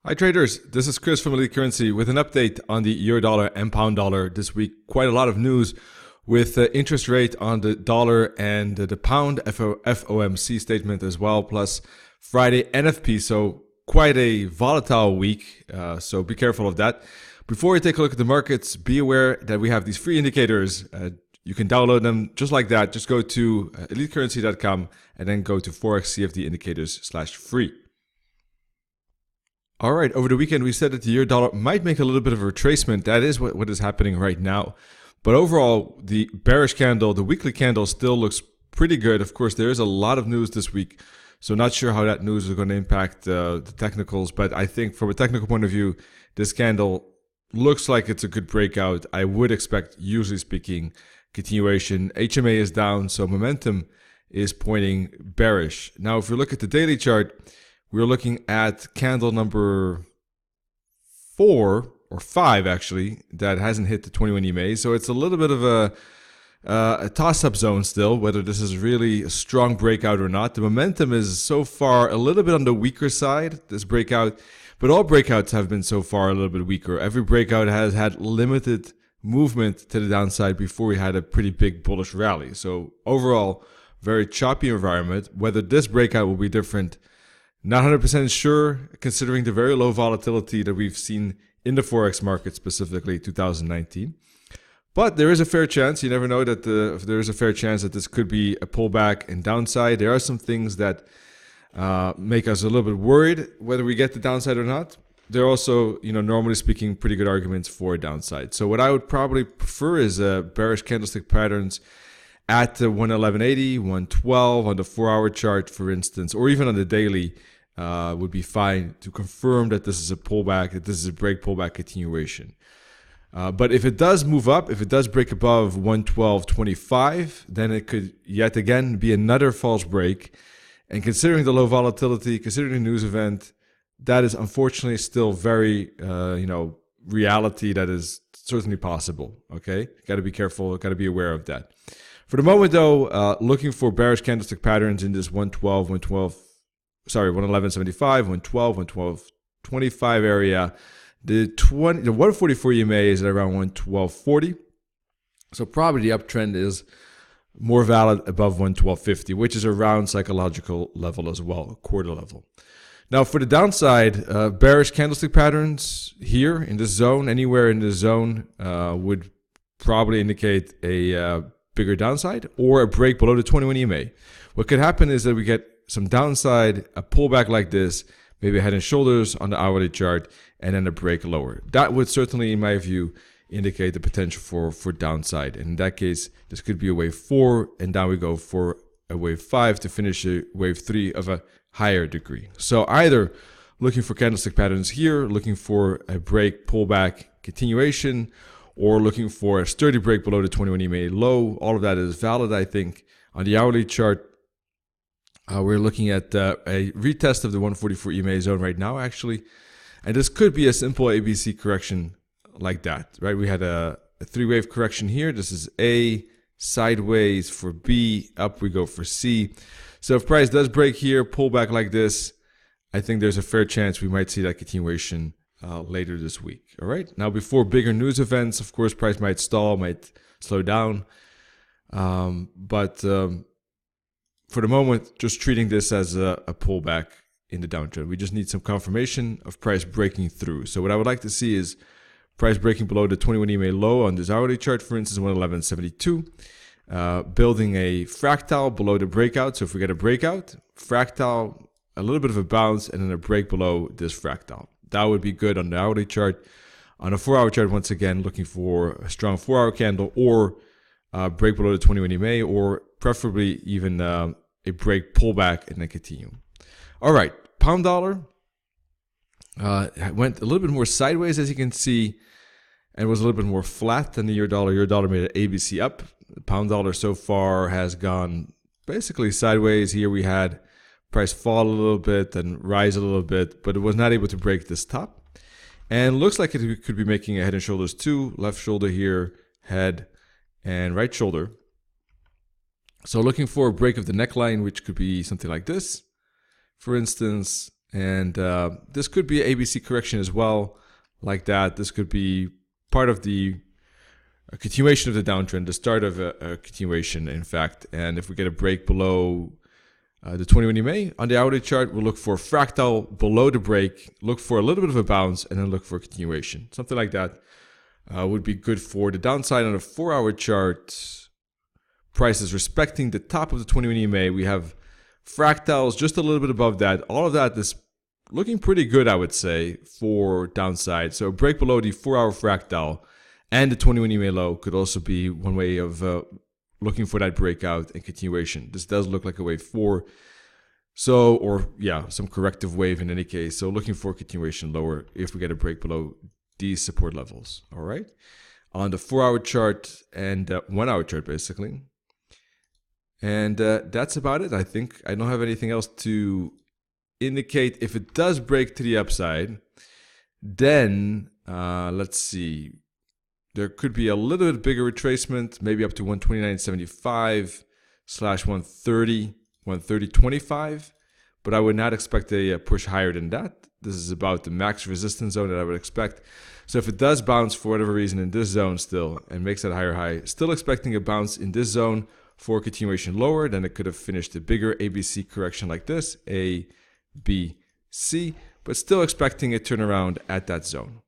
Hi traders, this is Chris from Elite Currency with an update on the euro dollar and pound dollar this week. Quite a lot of news with the interest rate on the dollar and the pound FOMC statement as well, plus Friday NFP. So quite a volatile week, so be careful of that. Before we take a look at the markets, be aware that we have these free indicators. You can download them just like that. Just go to elitecurrency.com and then go to Forex CFD indicators/free. All right, over the weekend, we said that the euro dollar might make a little bit of a retracement. That is what is happening right now. But overall, the bearish candle, the weekly candle still looks pretty good. Of course, there is a lot of news this week, so not sure how that news is going to impact the technicals. But I think from a technical point of view, this candle looks like it's a good breakout. I would expect, usually speaking, continuation. HMA is down, so momentum is pointing bearish. Now, if we look at the daily chart, we're looking at candle number 4 or 5 actually that hasn't hit the 21 EMA. So it's a little bit of a toss-up zone still, whether this is really a strong breakout or not. The momentum is so far a little bit on the weaker side, this breakout, but all breakouts have been so far a little bit weaker. Every breakout has had limited movement to the downside before we had a pretty big bullish rally. So overall, very choppy environment. Whether this breakout will be different, not 100% sure, considering the very low volatility that we've seen in the Forex market, specifically 2019. But there is a fair chance, you never know, that there is a fair chance that this could be a pullback and downside. There are some things that make us a little bit worried whether we get the downside or not. There are also, normally speaking, pretty good arguments for a downside. So what I would probably prefer is bearish candlestick patterns at 111.80, 112 on the 4-hour chart, for instance, or even on the daily would be fine to confirm that this is a pullback, that this is a break pullback continuation. But if it does move up, if it does break above 112.25, then it could yet again be another false break. And considering the low volatility, considering the news event, that is unfortunately still very, reality that is certainly possible. Okay, got to be careful, got to be aware of that. For the moment, though, looking for bearish candlestick patterns in this 111.75, 112.25 area. The 144 EMA is at around 112.40. So probably the uptrend is more valid above 112.50, which is around psychological level as well, quarter level. Now for the downside, bearish candlestick patterns here in this zone, anywhere in this zone, would probably indicate a bigger downside or a break below the 21 EMA. What could happen is that we get some downside, a pullback like this, maybe a head and shoulders on the hourly chart, and then a break lower. That would certainly, in my view, indicate the potential for downside. And in that case, this could be a wave 4, and down we go for a wave 5 to finish a wave 3 of a higher degree. So either looking for candlestick patterns here, looking for a break, pullback, continuation, or looking for a sturdy break below the 21 EMA low. All of that is valid, I think. On the hourly chart, we're looking at a retest of the 144 EMA zone right now, actually. And this could be a simple ABC correction like that, right? We had a 3-wave correction here. This is A, sideways for B, up we go for C. So if price does break here, pull back like this, I think there's a fair chance we might see that continuation later this week. All right. Now, before bigger news events, of course, price might stall, might slow down. But for the moment, just treating this as a pullback in the downtrend. We just need some confirmation of price breaking through. So what I would like to see is price breaking below the 21 EMA low on this hourly chart, for instance, 111.72. Building a fractal below the breakout. So if we get a breakout, fractal, a little bit of a bounce, and then a break below this fractal. That would be good on the hourly chart. On a 4-hour chart, once again, looking for a strong 4-hour candle or break below the 21 EMA, or preferably even a break pullback and then continue. All right, pound dollar went a little bit more sideways, as you can see, and was a little bit more flat than the euro dollar. Euro dollar made an ABC up. The pound dollar so far has gone basically sideways. Here we had price fall a little bit and rise a little bit, but it was not able to break this top. And looks like it could be making a head and shoulders too. Left shoulder here, head, and right shoulder. So looking for a break of the neckline, which could be something like this, for instance, And this could be an ABC correction as well, like that. This could be part of the continuation of the downtrend, the start of a continuation, in fact. And if we get a break below the 21 EMA on the hourly chart, we'll look for a fractal below the break, look for a little bit of a bounce, and then look for a continuation. Something like that would be good for the downside. On a 4-hour chart, prices respecting the top of the 21 EMA. We have fractals just a little bit above that. All of that is looking pretty good, I would say, for downside. So a break below the 4-hour fractal and the 21 EMA low could also be one way of looking for that breakout and continuation. This does look like a wave 4. So, or yeah, some corrective wave in any case. So looking for continuation lower if we get a break below these support levels. All right. On the 4-hour chart and 1-hour chart, basically. And that's about it. I think I don't have anything else to indicate. If it does break to the upside, then let's see. There could be a little bit bigger retracement, maybe up to 129.75 / 130, 130.25. But I would not expect a push higher than that. This is about the max resistance zone that I would expect. So if it does bounce for whatever reason in this zone still and makes that higher high, still expecting a bounce in this zone for continuation lower, then it could have finished a bigger ABC correction like this, A, B, C, but still expecting a turnaround at that zone.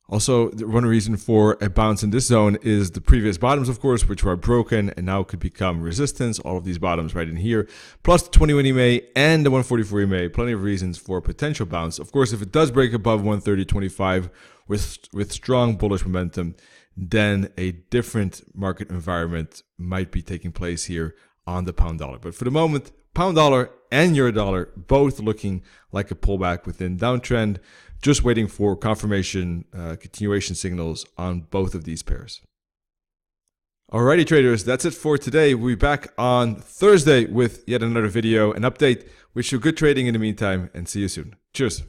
Also, one reason for a bounce in this zone is the previous bottoms, of course, which were broken and now could become resistance. All of these bottoms right in here, plus the 21 EMA and the 144 EMA, plenty of reasons for a potential bounce. Of course, if it does break above 130.25 with strong bullish momentum, then a different market environment might be taking place here on the pound dollar. But for the moment, pound dollar and euro dollar both looking like a pullback within downtrend, just waiting for confirmation, continuation signals on both of these pairs. Alrighty traders, that's it for today. We'll be back on Thursday with yet another video and update. Wish you good trading in the meantime and see you soon. Cheers.